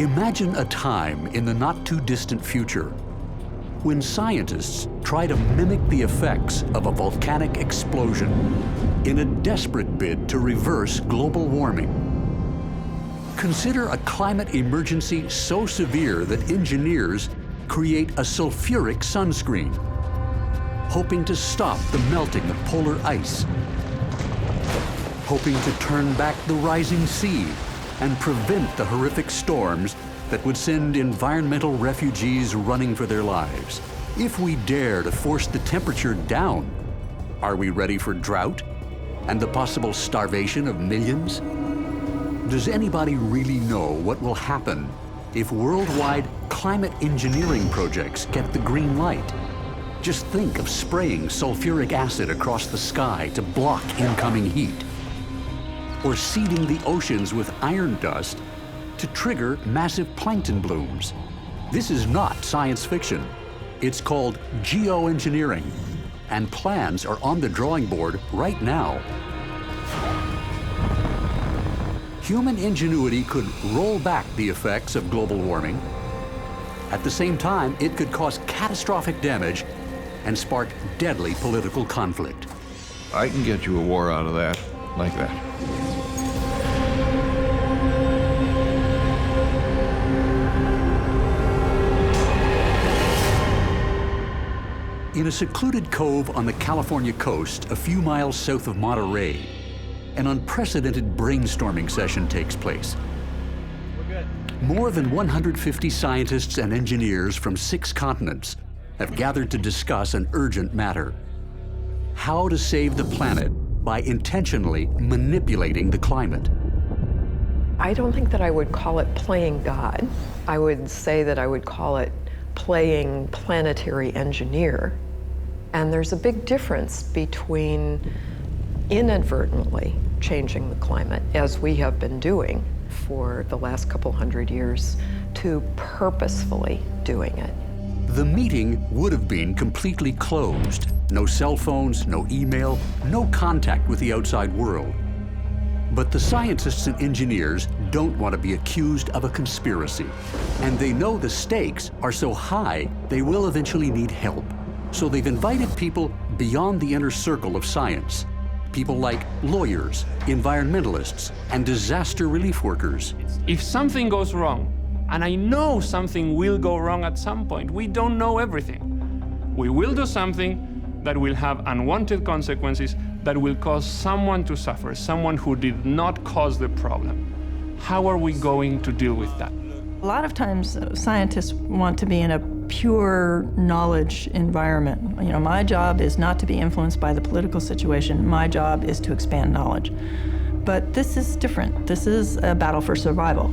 Imagine a time in the not-too-distant future when scientists try to mimic the effects of a volcanic explosion in a desperate bid to reverse global warming. Consider a climate emergency so severe that engineers create a sulfuric sunscreen, hoping to stop the melting of polar ice, hoping to turn back the rising sea and prevent the horrific storms that would send environmental refugees running for their lives. If we dare to force the temperature down, are we ready for drought and the possible starvation of millions? Does anybody really know what will happen if worldwide climate engineering projects get the green light? Just think of spraying sulfuric acid across the sky to block incoming heat, or seeding the oceans with iron dust to trigger massive plankton blooms. This is not science fiction. It's called geoengineering, and plans are on the drawing board right now. Human ingenuity could roll back the effects of global warming. At the same time, it could cause catastrophic damage and spark deadly political conflict. I can get you a war out of that, like that. In a secluded cove on the California coast, a few miles south of Monterey, an unprecedented brainstorming session takes place. More than 150 scientists and engineers from 6 continents have gathered to discuss an urgent matter: how to save the planet by intentionally manipulating the climate. I don't think that I would call it playing God. I would say that I would call it playing planetary engineer. And there's a big difference between inadvertently changing the climate, as we have been doing for the last couple hundred years, to purposefully doing it. The meeting would have been completely closed. No cell phones, no email, no contact with the outside world. But the scientists and engineers don't want to be accused of a conspiracy. And they know the stakes are so high, they will eventually need help. So they've invited people beyond the inner circle of science. People like lawyers, environmentalists, and disaster relief workers. If something goes wrong, and I know something will go wrong at some point, we don't know everything. We will do something that will have unwanted consequences that will cause someone to suffer, someone who did not cause the problem. How are we going to deal with that? A lot of times scientists want to be in a pure knowledge environment. You know, my job is not to be influenced by the political situation. My job is to expand knowledge. But this is different. This is a battle for survival.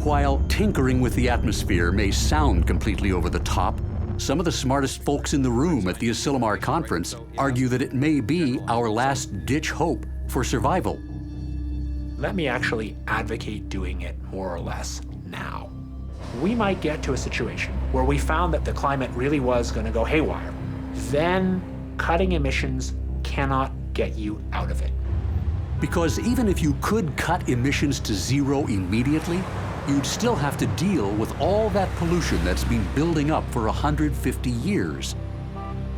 While tinkering with the atmosphere may sound completely over the top, some of the smartest folks in the room at the Asilomar conference argue that it may be our last-ditch hope for survival. Let me actually advocate doing it more or less now. We might get to a situation where we found that the climate really was going to go haywire. Then cutting emissions cannot get you out of it. Because even if you could cut emissions to zero immediately, you'd still have to deal with all that pollution that's been building up for 150 years.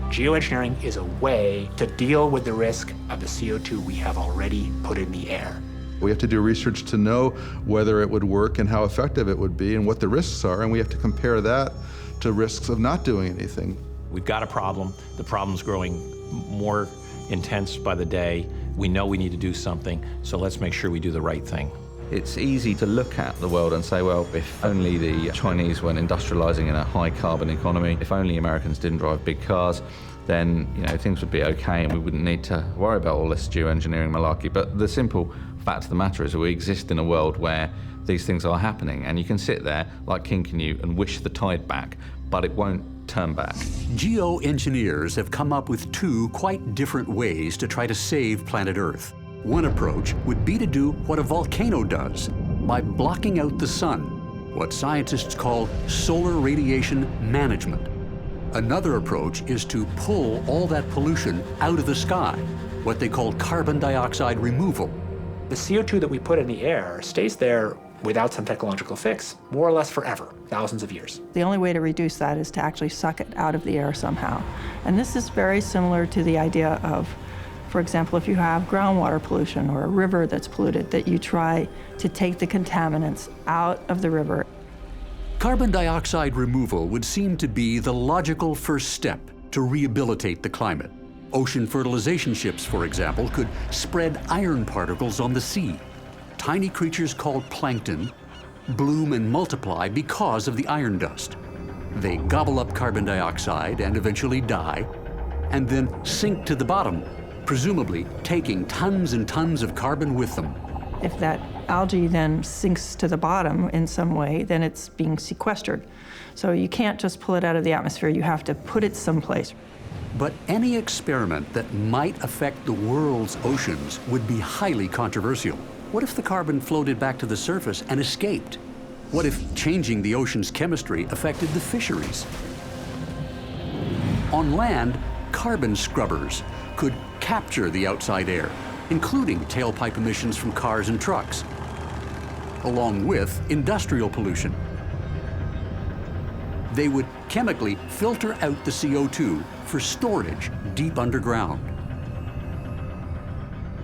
Geoengineering is a way to deal with the risk of the CO2 we have already put in the air. We have to do research to know whether it would work and how effective it would be and what the risks are, and we have to compare that to risks of not doing anything. We've got a problem. The problem's growing more intense by the day. We know we need to do something, so let's make sure we do the right thing. It's easy to look at the world and say, well, if only the Chinese weren't industrializing in a high carbon economy, if only Americans didn't drive big cars, then things would be okay and we wouldn't need to worry about all this geoengineering malarkey. But the simple fact of the matter is that we exist in a world where these things are happening, and you can sit there like King Canute and wish the tide back, but it won't turn back. Geoengineers have come up with 2 quite different ways to try to save planet Earth. One approach would be to do what a volcano does by blocking out the sun, what scientists call solar radiation management. Another approach is to pull all that pollution out of the sky, what they call carbon dioxide removal. The CO2 that we put in the air stays there without some technological fix, more or less forever, thousands of years. The only way to reduce that is to actually suck it out of the air somehow. And this is very similar to the idea of, for example, if you have groundwater pollution or a river that's polluted, that you try to take the contaminants out of the river. Carbon dioxide removal would seem to be the logical first step to rehabilitate the climate. Ocean fertilization ships, for example, could spread iron particles on the sea. Tiny creatures called plankton bloom and multiply because of the iron dust. They gobble up carbon dioxide and eventually die, and then sink to the bottom, presumably taking tons and tons of carbon with them. If that algae then sinks to the bottom in some way, then it's being sequestered. So you can't just pull it out of the atmosphere, you have to put it someplace. But any experiment that might affect the world's oceans would be highly controversial. What if the carbon floated back to the surface and escaped? What if changing the ocean's chemistry affected the fisheries? On land, carbon scrubbers could capture the outside air, including tailpipe emissions from cars and trucks, along with industrial pollution. They would chemically filter out the CO2 for storage deep underground.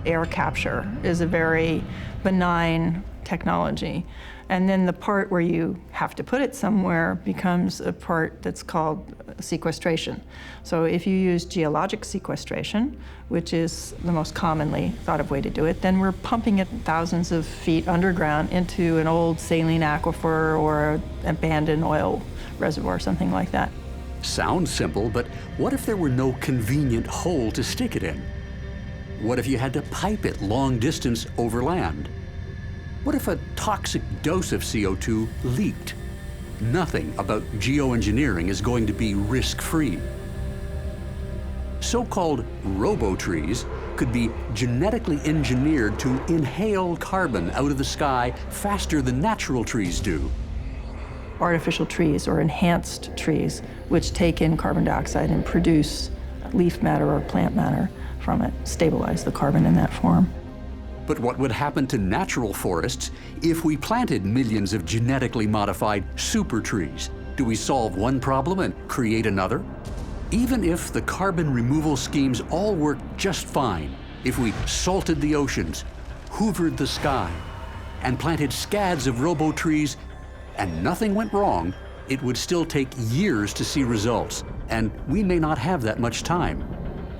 Air capture is a very benign technology. And then the part where you have to put it somewhere becomes a part that's called sequestration. So if you use geologic sequestration, which is the most commonly thought of way to do it, then we're pumping it thousands of feet underground into an old saline aquifer or an abandoned oil reservoir, something like that. Sounds simple, but what if there were no convenient hole to stick it in? What if you had to pipe it long distance over land? What if a toxic dose of CO2 leaked? Nothing about geoengineering is going to be risk-free. So-called robo-trees could be genetically engineered to inhale carbon out of the sky faster than natural trees do. Artificial trees or enhanced trees, which take in carbon dioxide and produce leaf matter or plant matter from it, stabilize the carbon in that form. But what would happen to natural forests if we planted millions of genetically modified super trees? Do we solve one problem and create another? Even if the carbon removal schemes all work just fine, if we salted the oceans, hoovered the sky, and planted scads of robo-trees, and nothing went wrong, it would still take years to see results, and we may not have that much time.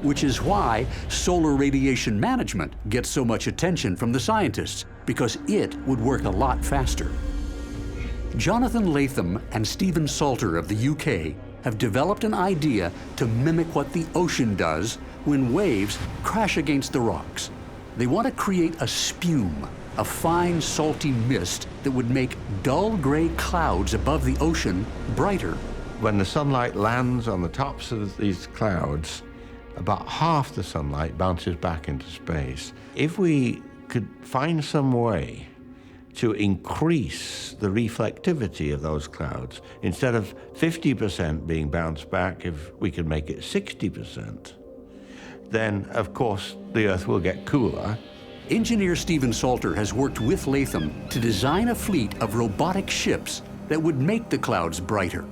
Which is why solar radiation management gets so much attention from the scientists, because it would work a lot faster. Jonathan Latham and Stephen Salter of the UK have developed an idea to mimic what the ocean does when waves crash against the rocks. They want to create a spume, a fine salty mist that would make dull gray clouds above the ocean brighter. When the sunlight lands on the tops of these clouds, about half the sunlight bounces back into space. If we could find some way to increase the reflectivity of those clouds, instead of 50% being bounced back, if we could make it 60%, then of course the Earth will get cooler. Engineer Stephen Salter has worked with Latham to design a fleet of robotic ships that would make the clouds brighter.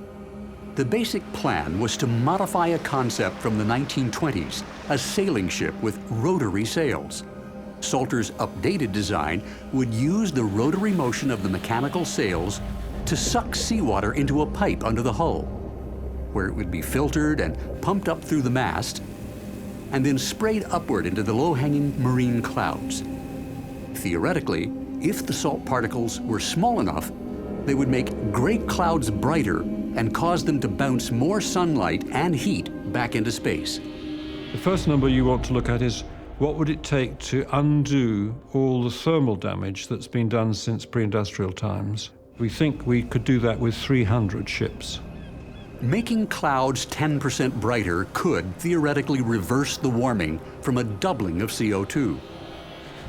The basic plan was to modify a concept from the 1920s, a sailing ship with rotary sails. Salter's updated design would use the rotary motion of the mechanical sails to suck seawater into a pipe under the hull, where it would be filtered and pumped up through the mast, and then sprayed upward into the low-hanging marine clouds. Theoretically, if the salt particles were small enough, they would make gray clouds brighter and cause them to bounce more sunlight and heat back into space. The first number you want to look at is what would it take to undo all the thermal damage that's been done since pre-industrial times. We think we could do that with 300 ships. Making clouds 10% brighter could theoretically reverse the warming from a doubling of CO2.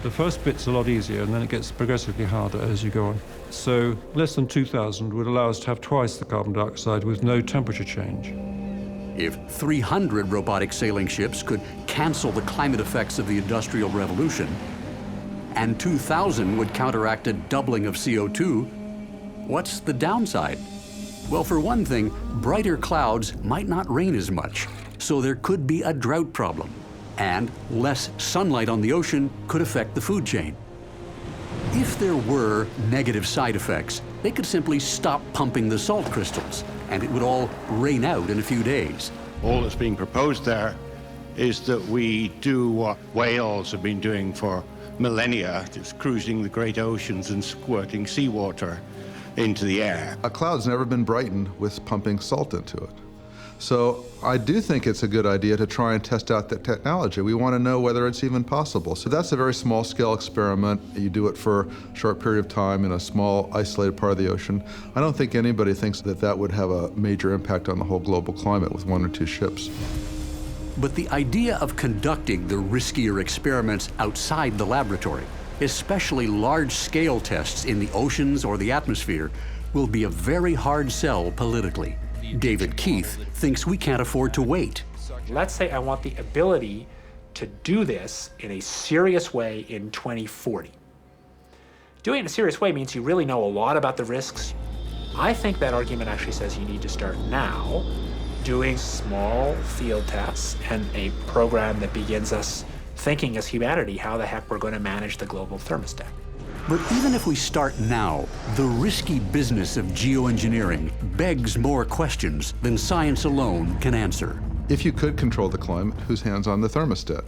The first bit's a lot easier, and then it gets progressively harder as you go on. So less than 2,000 would allow us to have twice the carbon dioxide with no temperature change. If 300 robotic sailing ships could cancel the climate effects of the Industrial Revolution, and 2,000 would counteract a doubling of CO2, what's the downside? Well, for one thing, brighter clouds might not rain as much, so there could be a drought problem, and less sunlight on the ocean could affect the food chain. If there were negative side effects, they could simply stop pumping the salt crystals, and it would all rain out in a few days. All that's being proposed there is that we do what whales have been doing for millennia, just cruising the great oceans and squirting seawater into the air. A cloud's never been brightened with pumping salt into it. So I do think it's a good idea to try and test out that technology. We want to know whether it's even possible. So that's a very small scale experiment. You do it for a short period of time in a small isolated part of the ocean. I don't think anybody thinks that that would have a major impact on the whole global climate with 1 or 2 ships. But the idea of conducting the riskier experiments outside the laboratory, especially large-scale tests in the oceans or the atmosphere, will be a very hard sell politically. David Keith thinks we can't afford to wait. Let's say I want the ability to do this in a serious way in 2040. Doing it in a serious way means you really know a lot about the risks. I think that argument actually says you need to start now doing small field tests and a program that begins us thinking as humanity how the heck we're going to manage the global thermostat. But even if we start now, the risky business of geoengineering begs more questions than science alone can answer. If you could control the climate, whose hand's on the thermostat?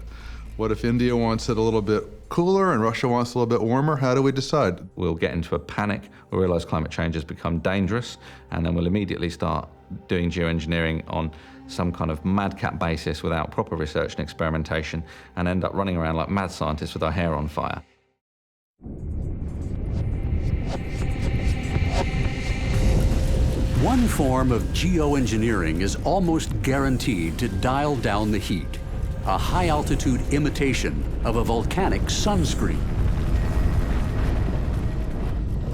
What if India wants it a little bit cooler and Russia wants it a little bit warmer? How do we decide? We'll get into a panic, we'll realize climate change has become dangerous, and then we'll immediately start doing geoengineering on some kind of madcap basis without proper research and experimentation, and end up running around like mad scientists with our hair on fire. One form of geoengineering is almost guaranteed to dial down the heat, a high-altitude imitation of a volcanic sunscreen.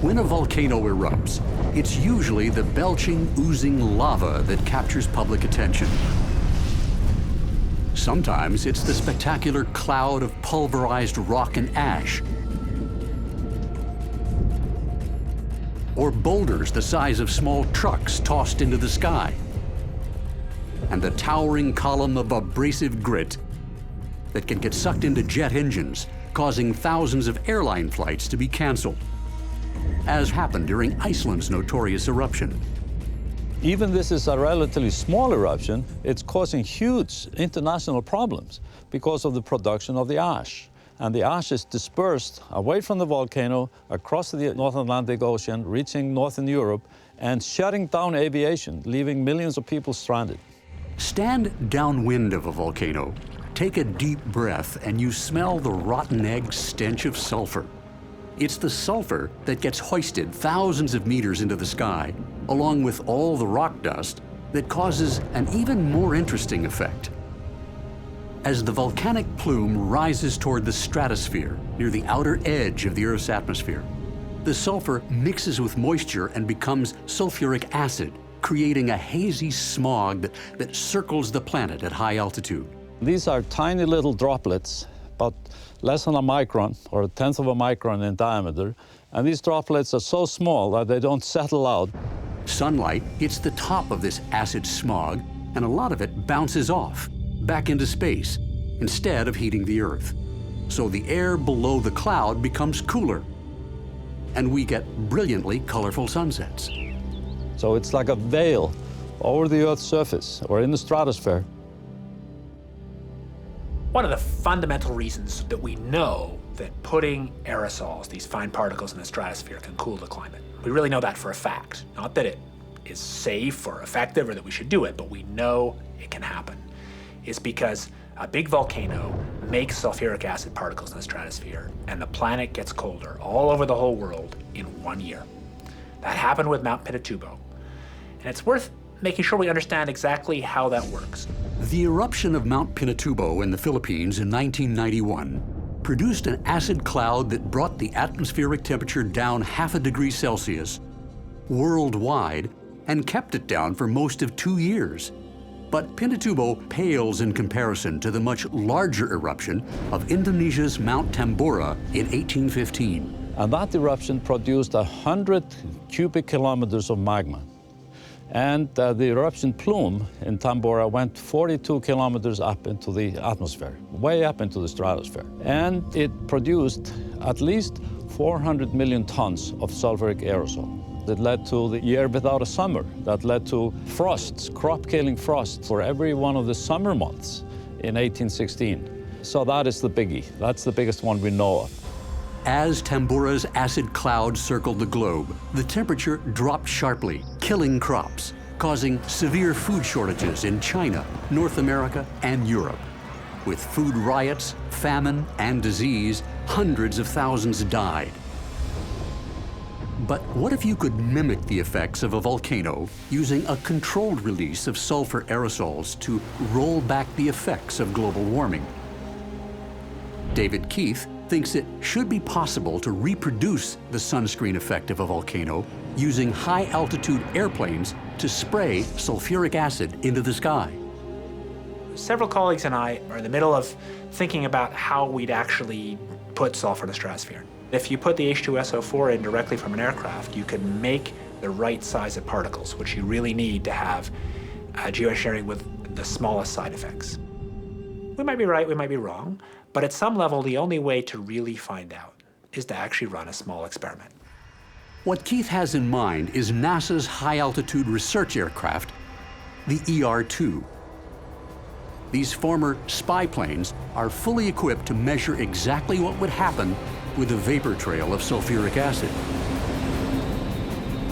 When a volcano erupts, it's usually the belching, oozing lava that captures public attention. Sometimes it's the spectacular cloud of pulverized rock and ash, or boulders the size of small trucks tossed into the sky, and the towering column of abrasive grit that can get sucked into jet engines, causing thousands of airline flights to be canceled, as happened during Iceland's notorious eruption. Even this is a relatively small eruption, it's causing huge international problems because of the production of the ash. And the ash is dispersed away from the volcano, across the North Atlantic Ocean, reaching northern Europe, and shutting down aviation, leaving millions of people stranded. Stand downwind of a volcano, take a deep breath, and you smell the rotten egg stench of sulfur. It's the sulfur that gets hoisted thousands of meters into the sky, along with all the rock dust, that causes an even more interesting effect. As the volcanic plume rises toward the stratosphere, near the outer edge of the Earth's atmosphere, the sulfur mixes with moisture and becomes sulfuric acid, creating a hazy smog that circles the planet at high altitude. These are tiny little droplets, about less than a micron, or a tenth of a micron in diameter, and these droplets are so small that they don't settle out. Sunlight hits the top of this acid smog, and a lot of it bounces off, back into space, instead of heating the Earth. So the air below the cloud becomes cooler, and we get brilliantly colorful sunsets. So it's like a veil over the Earth's surface, or in the stratosphere. One of the fundamental reasons that we know that putting aerosols, these fine particles in the stratosphere, can cool the climate. We really know that for a fact. Not that it is safe or effective or that we should do it, but we know it can happen. Is because a big volcano makes sulfuric acid particles in the stratosphere, and the planet gets colder all over the whole world in 1 year. That happened with Mount Pinatubo. And it's worth making sure we understand exactly how that works. The eruption of Mount Pinatubo in the Philippines in 1991 produced an acid cloud that brought the atmospheric temperature down 0.5 degrees Celsius worldwide and kept it down for most of 2 years. But Pinatubo pales in comparison to the much larger eruption of Indonesia's Mount Tambora in 1815. And that eruption produced 100 cubic kilometers of magma. And the eruption plume in Tambora went 42 kilometers up into the atmosphere, way up into the stratosphere. And it produced at least 400 million tons of sulfuric aerosol. That led to the year without a summer. That led to frosts, crop-killing frosts for every one of the summer months in 1816. So that is the biggie. That's the biggest one we know of. As Tambora's acid cloud circled the globe, the temperature dropped sharply, killing crops, causing severe food shortages in China, North America, and Europe. With food riots, famine, and disease, hundreds of thousands died. But what if you could mimic the effects of a volcano using a controlled release of sulfur aerosols to roll back the effects of global warming? David Keith thinks it should be possible to reproduce the sunscreen effect of a volcano using high-altitude airplanes to spray sulfuric acid into the sky. Several colleagues and I are in the middle of thinking about how we'd actually put sulfur in the stratosphere. If you put the H2SO4 in directly from an aircraft, you can make the right size of particles, which you really need to have geoengineering with the smallest side effects. We might be right, we might be wrong, but at some level, the only way to really find out is to actually run a small experiment. What Keith has in mind is NASA's high-altitude research aircraft, the ER-2. These former spy planes are fully equipped to measure exactly what would happen with a vapor trail of sulfuric acid.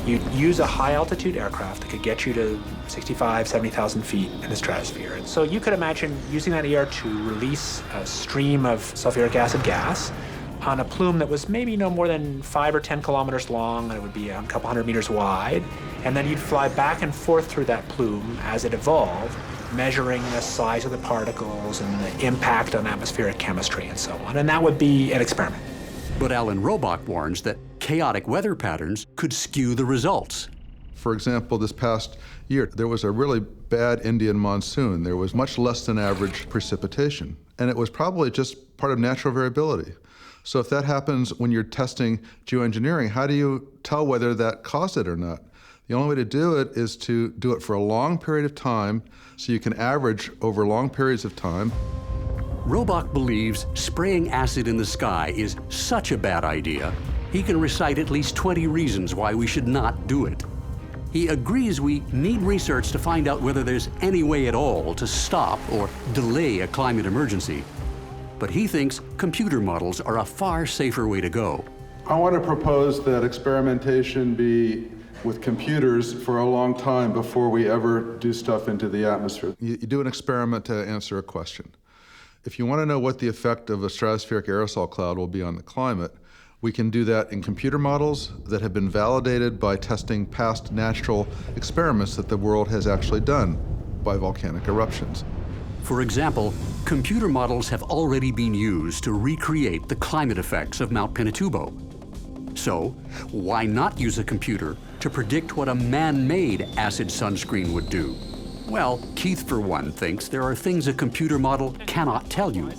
You'd use a high-altitude aircraft that could get you to 65, 70,000 feet in the stratosphere. And so you could imagine using that ER to release a stream of sulfuric acid gas on a plume that was maybe no more than 5 or 10 kilometers long, and it would be a couple hundred meters wide. And then you'd fly back and forth through that plume as it evolved, measuring the size of the particles and the impact on atmospheric chemistry and so on. And that would be an experiment. But Alan Robach warns that chaotic weather patterns could skew the results. For example, this past year, there was a really bad Indian monsoon. There was much less than average precipitation, and it was probably just part of natural variability. So if that happens when you're testing geoengineering, how do you tell whether that caused it or not? The only way to do it is to do it for a long period of time, so you can average over long periods of time. Robach believes spraying acid in the sky is such a bad idea, he can recite at least 20 reasons why we should not do it. He agrees we need research to find out whether there's any way at all to stop or delay a climate emergency. But he thinks computer models are a far safer way to go. I want to propose that experimentation be with computers for a long time before we ever do stuff into the atmosphere. You do an experiment to answer a question. If you want to know what the effect of a stratospheric aerosol cloud will be on the climate, we can do that in computer models that have been validated by testing past natural experiments that the world has actually done by volcanic eruptions. For example, computer models have already been used to recreate the climate effects of Mount Pinatubo. So, why not use a computer to predict what a man-made acid sunscreen would do? Well, Keith, for one, thinks there are things a computer model cannot tell you.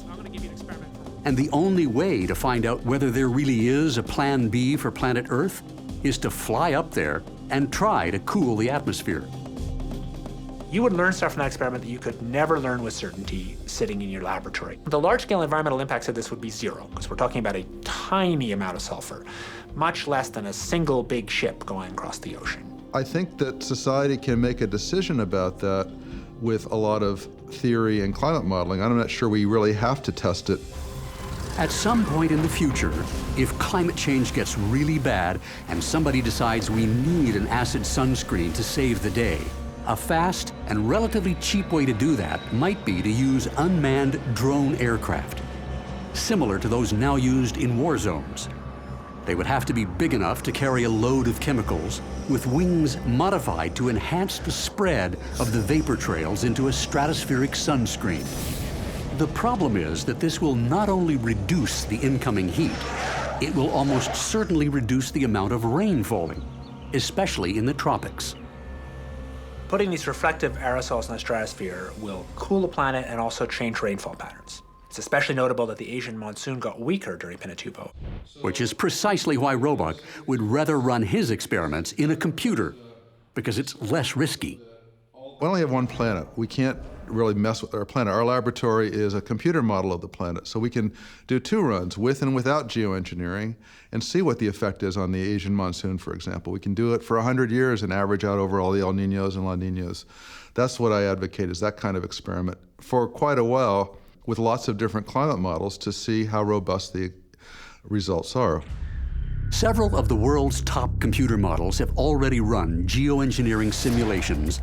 And the only way to find out whether there really is a plan B for planet Earth is to fly up there and try to cool the atmosphere. You would learn stuff from that experiment that you could never learn with certainty sitting in your laboratory. The large-scale environmental impacts of this would be zero, because we're talking about a tiny amount of sulfur, much less than a single big ship going across the ocean. I think that society can make a decision about that with a lot of theory and climate modeling. I'm not sure we really have to test it. At some point in the future, if climate change gets really bad and somebody decides we need an acid sunscreen to save the day, a fast and relatively cheap way to do that might be to use unmanned drone aircraft, similar to those now used in war zones. They would have to be big enough to carry a load of chemicals, with wings modified to enhance the spread of the vapor trails into a stratospheric sunscreen. The problem is that this will not only reduce the incoming heat, it will almost certainly reduce the amount of rain falling, especially in the tropics. Putting these reflective aerosols in the stratosphere will cool the planet and also change rainfall patterns. It's especially notable that the Asian monsoon got weaker during Pinatubo. Which is precisely why Roebuck would rather run his experiments in a computer, because it's less risky. We only have one planet. We can't really mess with our planet. Our laboratory is a computer model of the planet, so we can do 2 runs, with and without geoengineering, and see what the effect is on the Asian monsoon, for example. We can do it for 100 years and average out over all the El Niños and La Niñas. That's what I advocate, is that kind of experiment for quite a while with lots of different climate models to see how robust the results are. Several of the world's top computer models have already run geoengineering simulations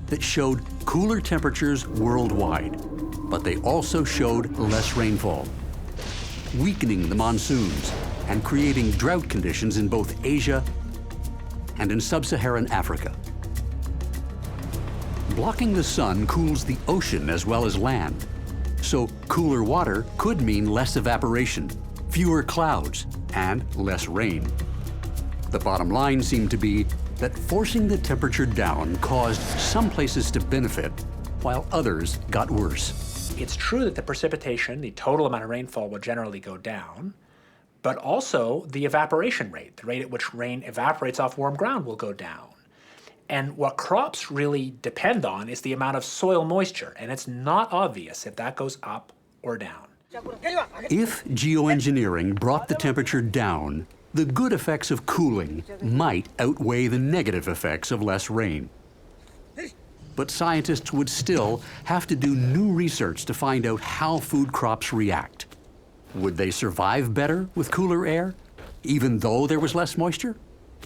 that showed cooler temperatures worldwide, but they also showed less rainfall, weakening the monsoons and creating drought conditions in both Asia and in sub-Saharan Africa. Blocking the sun cools the ocean as well as land, so cooler water could mean less evaporation, fewer clouds, and less rain. The bottom line seemed to be that forcing the temperature down caused some places to benefit, while others got worse. It's true that the precipitation, the total amount of rainfall, will generally go down, but also the evaporation rate, the rate at which rain evaporates off warm ground, will go down. And what crops really depend on is the amount of soil moisture, and it's not obvious if that goes up or down. If geoengineering brought the temperature down, the good effects of cooling might outweigh the negative effects of less rain. But scientists would still have to do new research to find out how food crops react. Would they survive better with cooler air, even though there was less moisture?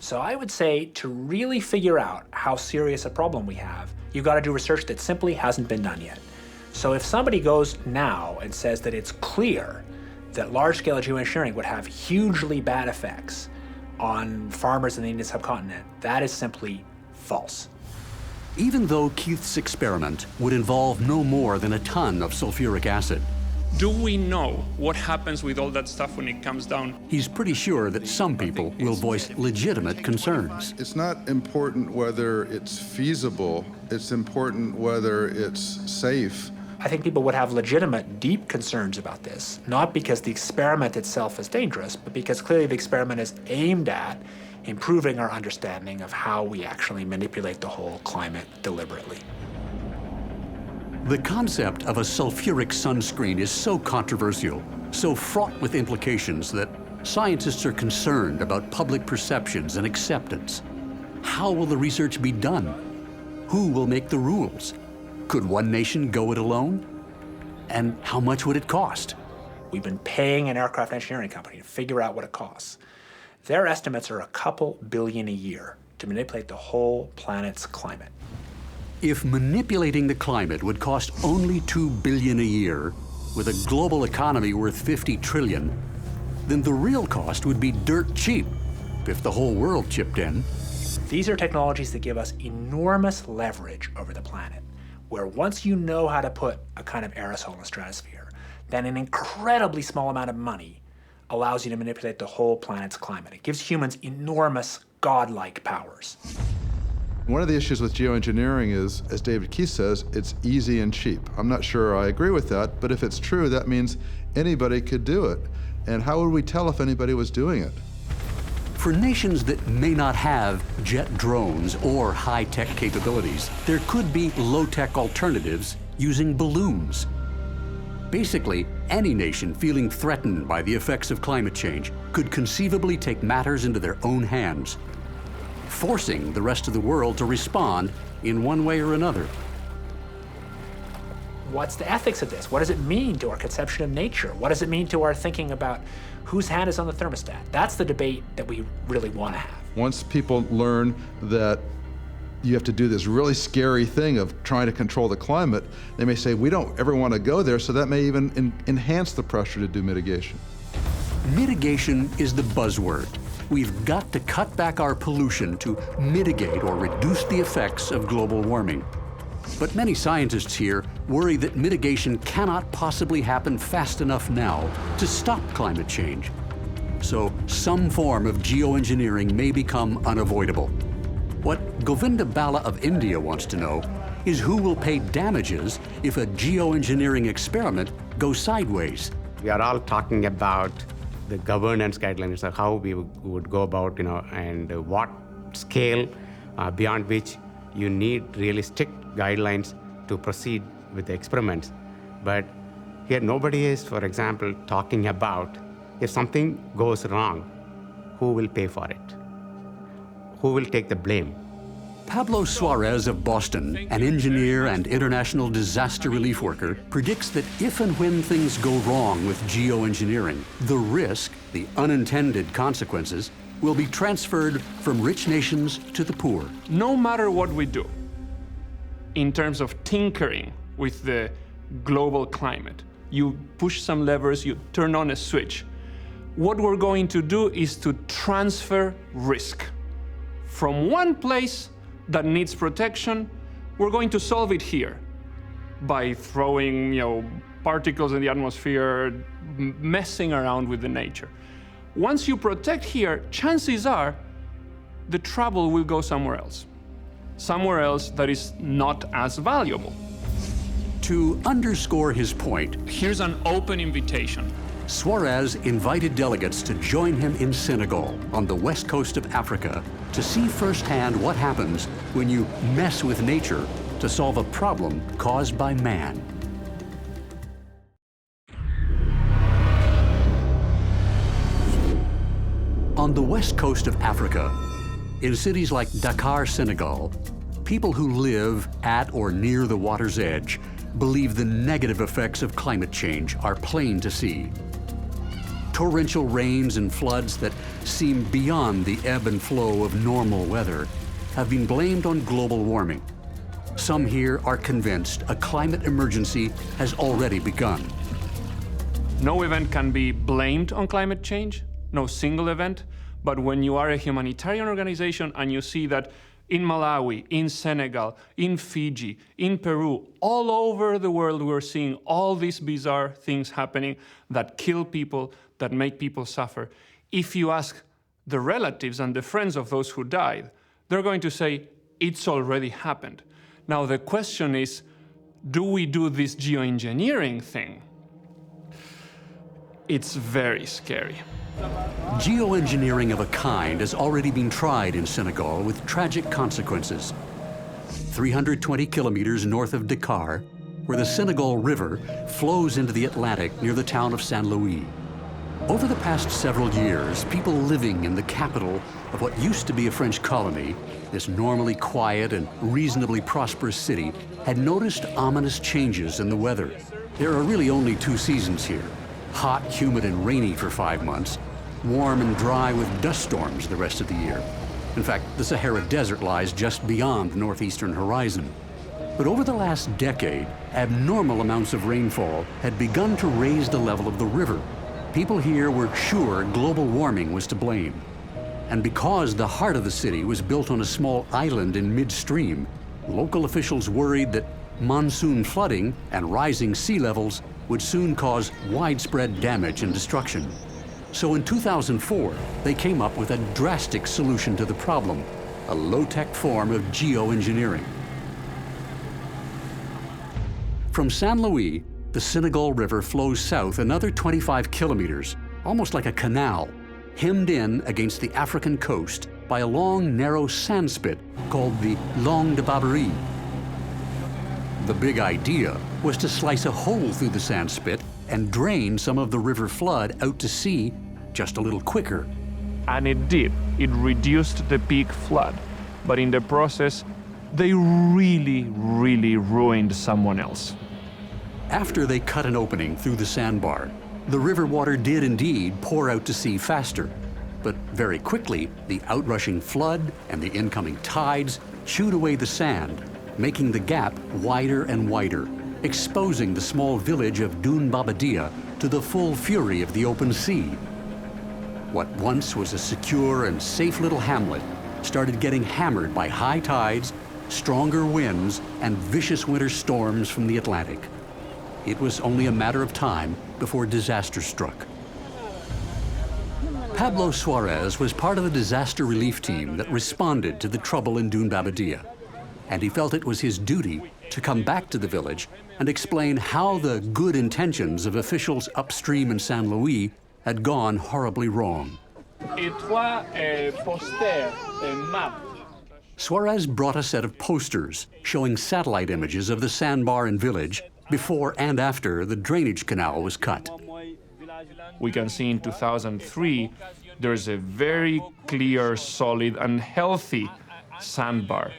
So I would say to really figure out how serious a problem we have, you've got to do research that simply hasn't been done yet. So if somebody goes now and says that it's clear that large-scale geoengineering would have hugely bad effects on farmers in the Indian subcontinent, that is simply false. Even though Keith's experiment would involve no more than a ton of sulfuric acid, Do we know what happens with all that stuff when it comes down? he's pretty sure that some people will voice legitimate concerns. It's not important whether it's feasible, it's important whether it's safe. I think people would have legitimate, deep concerns about this, not because the experiment itself is dangerous, but because clearly the experiment is aimed at improving our understanding of how we actually manipulate the whole climate deliberately. The concept of a sulfuric sunscreen is so controversial, so fraught with implications that scientists are concerned about public perceptions and acceptance. How will the research be done? Who will make the rules? Could one nation go it alone? And how much would it cost? We've been paying an aircraft engineering company to figure out what it costs. Their estimates are a couple billion a year to manipulate the whole planet's climate. If manipulating the climate would cost only $2 billion a year, with a global economy worth $50 trillion, then the real cost would be dirt cheap if the whole world chipped in. These are technologies that give us enormous leverage over the planet, where once you know how to put a kind of aerosol in the stratosphere, then an incredibly small amount of money allows you to manipulate the whole planet's climate. It gives humans enormous godlike powers. One of the issues with geoengineering is, as David Keith says, it's easy and cheap. I'm not sure I agree with that, but if it's true, that means anybody could do it. And how would we tell if anybody was doing it? For nations that may not have jet drones or high-tech capabilities, there could be low-tech alternatives using balloons. Basically, any nation feeling threatened by the effects of climate change could conceivably take matters into their own hands, forcing the rest of the world to respond in one way or another. What's the ethics of this? What does it mean to our conception of nature? What does it mean to our thinking about whose hand is on the thermostat? That's the debate that we really want to have. Once people learn that you have to do this really scary thing of trying to control the climate, they may say, we don't ever want to go there, so that may even enhance the pressure to do mitigation. Mitigation is the buzzword. We've got to cut back our pollution to mitigate or reduce the effects of global warming. But many scientists here worry that mitigation cannot possibly happen fast enough now to stop climate change. So some form of geoengineering may become unavoidable. What Govinda Bala of India wants to know is who will pay damages if a geoengineering experiment goes sideways. We are all talking about the governance guidelines of how we would go about, and what scale beyond which you need really strict guidelines to proceed with the experiments. But here nobody is, for example, talking about if something goes wrong, who will pay for it? Who will take the blame? Pablo Suarez of Boston, an engineer and international disaster relief worker, predicts that if and when things go wrong with geoengineering, the risk, the unintended consequences, will be transferred from rich nations to the poor. No matter what we do, in terms of tinkering with the global climate, you push some levers, you turn on a switch. What we're going to do is to transfer risk from one place that needs protection. We're going to solve it here by throwing, particles in the atmosphere, messing around with the nature. Once you protect here, chances are the trouble will go somewhere else that is not as valuable. To underscore his point, here's an open invitation. Suarez invited delegates to join him in Senegal, on the west coast of Africa, to see firsthand what happens when you mess with nature to solve a problem caused by man. On the west coast of Africa, in cities like Dakar, Senegal, people who live at or near the water's edge believe the negative effects of climate change are plain to see. Torrential rains and floods that seem beyond the ebb and flow of normal weather have been blamed on global warming. Some here are convinced a climate emergency has already begun. No event can be blamed on climate change, no single event, but when you are a humanitarian organization and you see that in Malawi, in Senegal, in Fiji, in Peru, all over the world we're seeing all these bizarre things happening that kill people, that make people suffer. If you ask the relatives and the friends of those who died, they're going to say, it's already happened. Now the question is, do we do this geoengineering thing? It's very scary. Geoengineering of a kind has already been tried in Senegal with tragic consequences. 320 kilometers north of Dakar, where the Senegal River flows into the Atlantic near the town of Saint Louis. Over the past several years, people living in the capital of what used to be a French colony, this normally quiet and reasonably prosperous city, had noticed ominous changes in the weather. There are really only two seasons here: hot, humid, and rainy for 5 months, warm and dry with dust storms the rest of the year. In fact, the Sahara Desert lies just beyond the northeastern horizon. But over the last decade, abnormal amounts of rainfall had begun to raise the level of the river. People here were sure global warming was to blame. And because the heart of the city was built on a small island in midstream, local officials worried that monsoon flooding and rising sea levels would soon cause widespread damage and destruction. So in 2004, they came up with a drastic solution to the problem, a low-tech form of geoengineering. From Saint Louis, the Senegal River flows south another 25 kilometers, almost like a canal, hemmed in against the African coast by a long, narrow sandspit called the Langue de Barbarie. The big idea was to slice a hole through the sandspit and drain some of the river flood out to sea just a little quicker. And it did. It reduced the peak flood. But in the process, they really, really ruined someone else. After they cut an opening through the sandbar, the river water did indeed pour out to sea faster. But very quickly, the outrushing flood and the incoming tides chewed away the sand, making the gap wider and wider, exposing the small village of Dune Babadia to the full fury of the open sea. What once was a secure and safe little hamlet started getting hammered by high tides, stronger winds, and vicious winter storms from the Atlantic. It was only a matter of time before disaster struck. Pablo Suarez was part of the disaster relief team that responded to the trouble in Dunbabadia, and he felt it was his duty to come back to the village and explain how the good intentions of officials upstream in San Luis had gone horribly wrong. Suarez brought a set of posters showing satellite images of the sandbar and village before and after the drainage canal was cut. We can see in 2003, there's a very clear, solid, and healthy sandbar.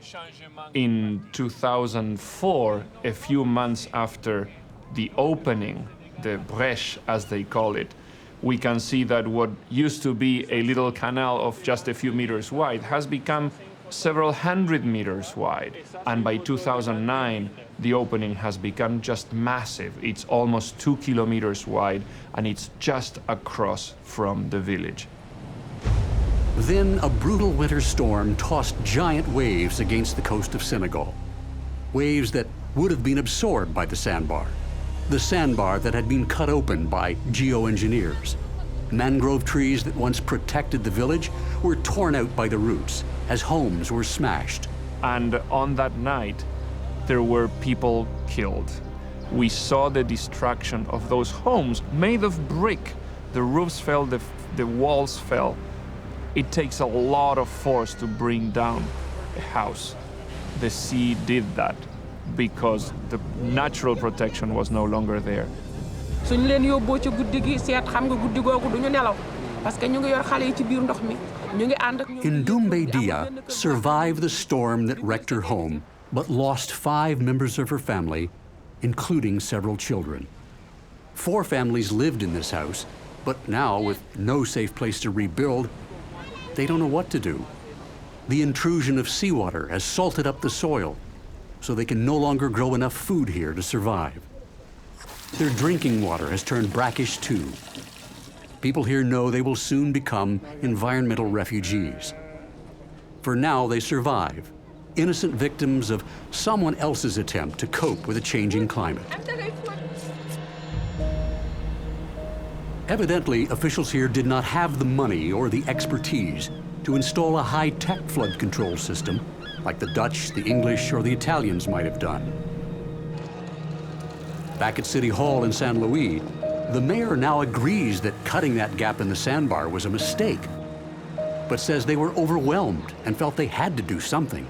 In 2004, a few months after the opening, the breche as they call it, we can see that what used to be a little canal of just a few meters wide has become several hundred meters wide. And by 2009, the opening has become just massive. It's almost 2 kilometers wide, and it's just across from the village. Then a brutal winter storm tossed giant waves against the coast of Senegal. Waves that would have been absorbed by the sandbar that had been cut open by geoengineers. Mangrove trees that once protected the village were torn out by the roots as homes were smashed. And on that night, there were people killed. We saw the destruction of those homes made of brick. The roofs fell, the walls fell. It takes a lot of force to bring down a house. The sea did that because the natural protection was no longer there. suñ leen yóbboo ci guddi gi seet xam nga guddi googu duñu nelaw parce que ñu ngi yor xale yi ci biir ndox mi ñu ngi ànd ak Ndumbe survived the storm that wrecked her home, but lost 5 members of her family, including several children. 4 families lived in this house, but now, with no safe place to rebuild, they don't know what to do. The intrusion of seawater has salted up the soil, so they can no longer grow enough food here to survive. Their drinking water has turned brackish too. People here know they will soon become environmental refugees. For now, they survive, innocent victims of someone else's attempt to cope with a changing climate. Evidently, officials here did not have the money or the expertise to install a high-tech flood control system like the Dutch, the English, or the Italians might have done. Back at City Hall in San Luis, the mayor now agrees that cutting that gap in the sandbar was a mistake, but says they were overwhelmed and felt they had to do something.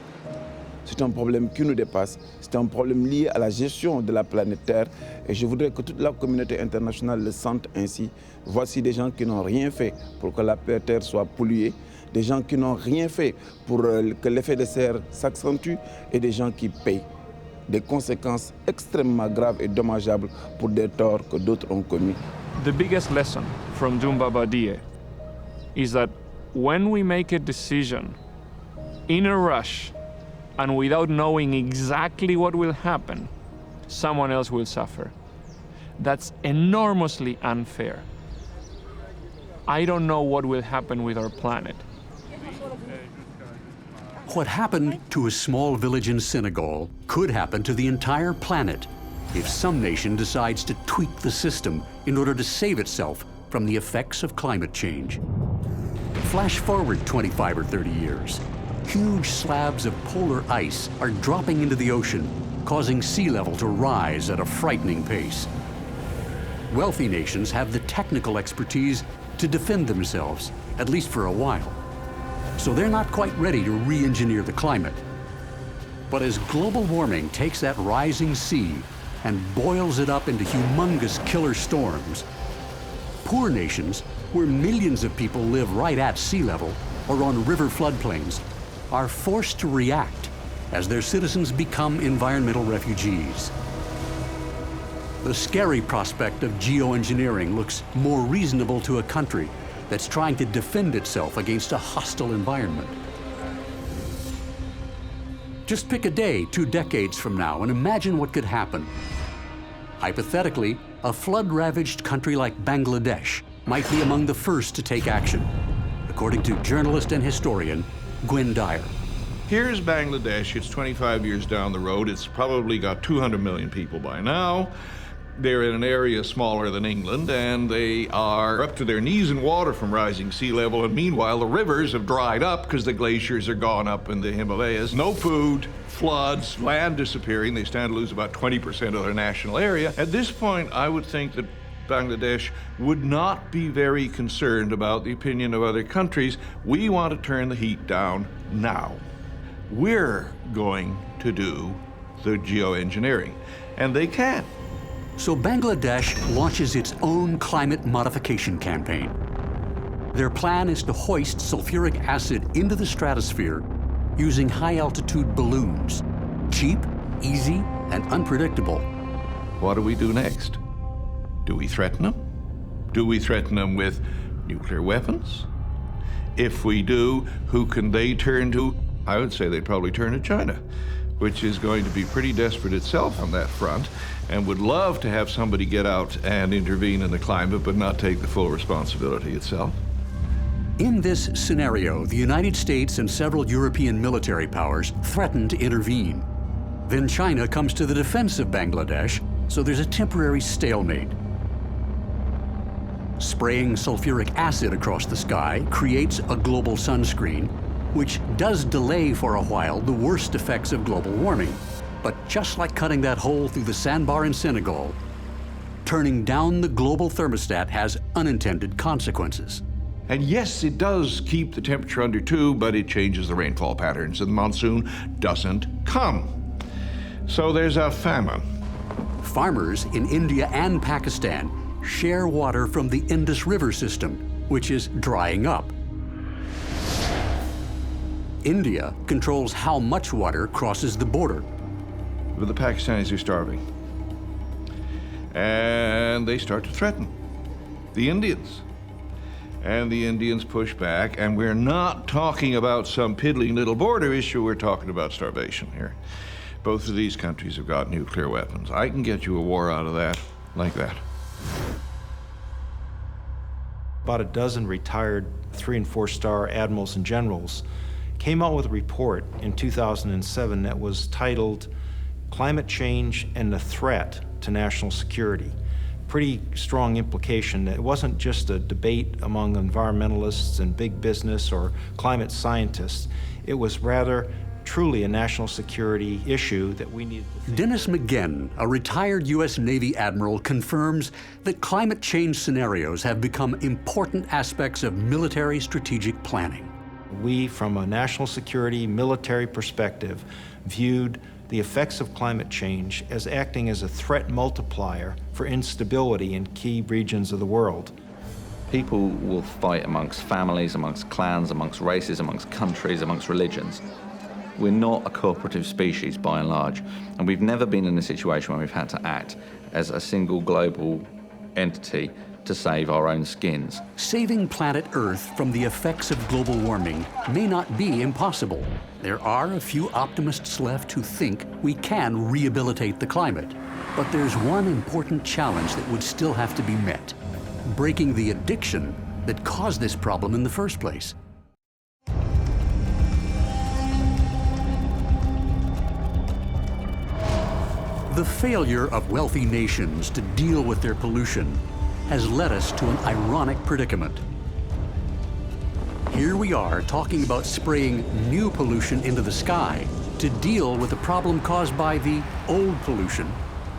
C'est un problème qui nous dépasse, c'est un problème lié à la gestion de la planète Terre et je voudrais que toute la communauté internationale le sente ainsi. Voici des gens qui n'ont rien fait pour que la planète Terre soit polluée, des gens qui n'ont rien fait pour que l'effet de serre s'accentue et des gens qui payent des conséquences extrêmement graves et dommageables pour des torts que d'autres ont commis. The biggest lesson from Dunbabadia is that when we make a decision in a rush and without knowing exactly what will happen, someone else will suffer. That's enormously unfair. I don't know what will happen with our planet. What happened to a small village in Senegal could happen to the entire planet if some nation decides to tweak the system in order to save itself from the effects of climate change. Flash forward 25 or 30 years. Huge slabs of polar ice are dropping into the ocean, causing sea level to rise at a frightening pace. Wealthy nations have the technical expertise to defend themselves, at least for a while. So they're not quite ready to re-engineer the climate. But as global warming takes that rising sea and boils it up into humongous killer storms, poor nations, where millions of people live right at sea level or on river floodplains, are forced to react as their citizens become environmental refugees. The scary prospect of geoengineering looks more reasonable to a country that's trying to defend itself against a hostile environment. Just pick a day 2 decades from now and imagine what could happen. Hypothetically, a flood-ravaged country like Bangladesh might be among the first to take action, according to journalist and historian Gwen Dyer. Here's Bangladesh. It's 25 years down the road. It's probably got 200 million people by now. They're in an area smaller than England, and they are up to their knees in water from rising sea level, and meanwhile the rivers have dried up because the glaciers are gone up in the Himalayas. No food, floods, land disappearing. They stand to lose about 20% of their national area. At this point, I would think that Bangladesh would not be very concerned about the opinion of other countries. We want to turn the heat down now. We're going to do the geoengineering, and they can. So Bangladesh launches its own climate modification campaign. Their plan is to hoist sulfuric acid into the stratosphere using high-altitude balloons. Cheap, easy, and unpredictable. What do we do next? Do we threaten them? Do we threaten them with nuclear weapons? If we do, who can they turn to? I would say they'd probably turn to China, which is going to be pretty desperate itself on that front, and would love to have somebody get out and intervene in the climate, but not take the full responsibility itself. In this scenario, the United States and several European military powers threaten to intervene. Then China comes to the defense of Bangladesh, so there's a temporary stalemate. Spraying sulfuric acid across the sky creates a global sunscreen, which does delay for a while the worst effects of global warming. But just like cutting that hole through the sandbar in Senegal, turning down the global thermostat has unintended consequences. And yes, it does keep the temperature under 2, but it changes the rainfall patterns, and the monsoon doesn't come. So there's a famine. Farmers in India and Pakistan share water from the Indus River system, which is drying up. India controls how much water crosses the border. But the Pakistanis are starving. And they start to threaten the Indians. And the Indians push back, and we're not talking about some piddling little border issue, we're talking about starvation here. Both of these countries have got nuclear weapons. I can get you a war out of that, like that. About a dozen retired 3- and 4-star admirals and generals came out with a report in 2007 that was titled Climate Change and the Threat to National Security. Pretty strong implication that it wasn't just a debate among environmentalists and big business or climate scientists. It was rather truly a national security issue that we needed to think. Dennis McGinn, a retired U.S. Navy admiral, confirms that climate change scenarios have become important aspects of military strategic planning. We, from a national security military perspective, viewed the effects of climate change as acting as a threat multiplier for instability in key regions of the world. People will fight amongst families, amongst clans, amongst races, amongst countries, amongst religions. We're not a cooperative species by and large, and we've never been in a situation where we've had to act as a single global entity to save our own skins. Saving planet Earth from the effects of global warming may not be impossible. There are a few optimists left who think we can rehabilitate the climate. But there's one important challenge that would still have to be met: breaking the addiction that caused this problem in the first place. The failure of wealthy nations to deal with their pollution has led us to an ironic predicament. Here we are talking about spraying new pollution into the sky to deal with the problem caused by the old pollution,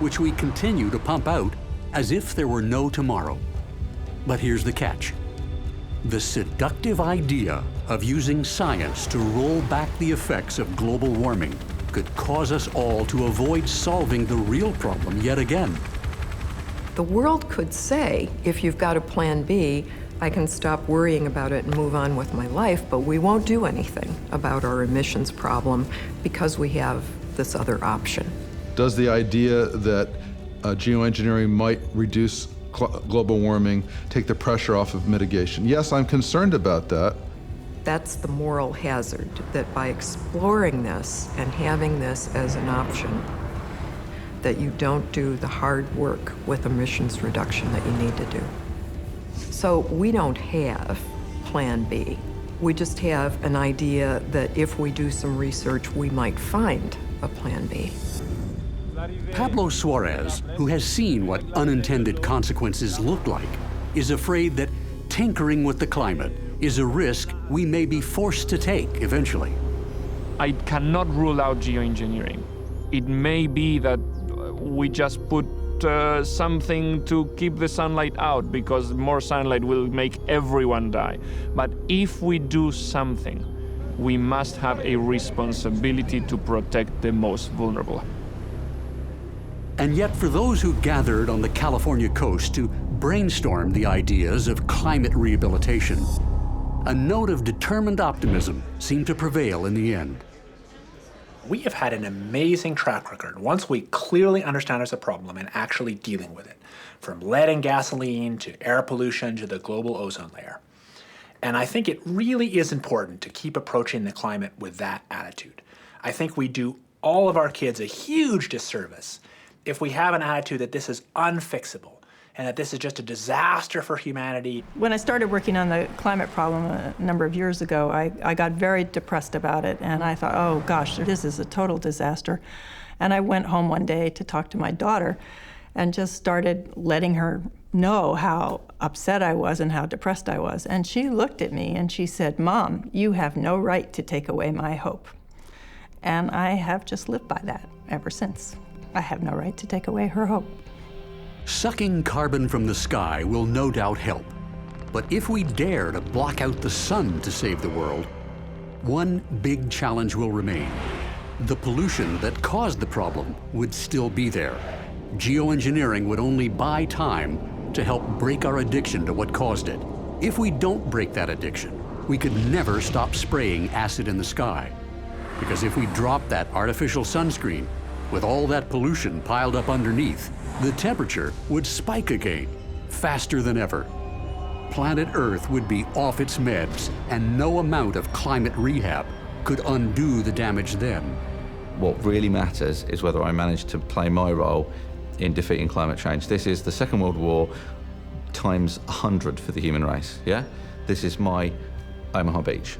which we continue to pump out as if there were no tomorrow. But here's the catch. The seductive idea of using science to roll back the effects of global warming could cause us all to avoid solving the real problem yet again. The world could say, if you've got a plan B, I can stop worrying about it and move on with my life, but we won't do anything about our emissions problem because we have this other option. Does the idea that geoengineering might reduce global warming take the pressure off of mitigation? Yes, I'm concerned about that. That's the moral hazard, that by exploring this and having this as an option, that you don't do the hard work with emissions reduction that you need to do. So we don't have Plan B. We just have an idea that if we do some research, we might find a Plan B. Pablo Suarez, who has seen what unintended consequences look like, is afraid that tinkering with the climate is a risk we may be forced to take eventually. I cannot rule out geoengineering. It may be that we just put something to keep the sunlight out, because more sunlight will make everyone die. But if we do something, we must have a responsibility to protect the most vulnerable. And yet, for those who gathered on the California coast to brainstorm the ideas of climate rehabilitation, a note of determined optimism seemed to prevail in the end. We have had an amazing track record once we clearly understand there's a problem and actually dealing with it, from lead and gasoline to air pollution to the global ozone layer. And I think it really is important to keep approaching the climate with that attitude. I think we do all of our kids a huge disservice if we have an attitude that this is unfixable and that this is just a disaster for humanity. When I started working on the climate problem a number of years ago, I got very depressed about it, and I thought, oh gosh, this is a total disaster. And I went home one day to talk to my daughter and just started letting her know how upset I was and how depressed I was. And she looked at me and she said, "Mom, you have no right to take away my hope." And I have just lived by that ever since. I have no right to take away her hope. Sucking carbon from the sky will no doubt help. But if we dare to block out the sun to save the world, one big challenge will remain. The pollution that caused the problem would still be there. Geoengineering would only buy time to help break our addiction to what caused it. If we don't break that addiction, we could never stop spraying acid in the sky. Because if we drop that artificial sunscreen, with all that pollution piled up underneath, the temperature would spike again, faster than ever. Planet Earth would be off its meds, and no amount of climate rehab could undo the damage then. What really matters is whether I manage to play my role in defeating climate change. This is the Second World War times 100 for the human race, yeah? This is my Omaha Beach.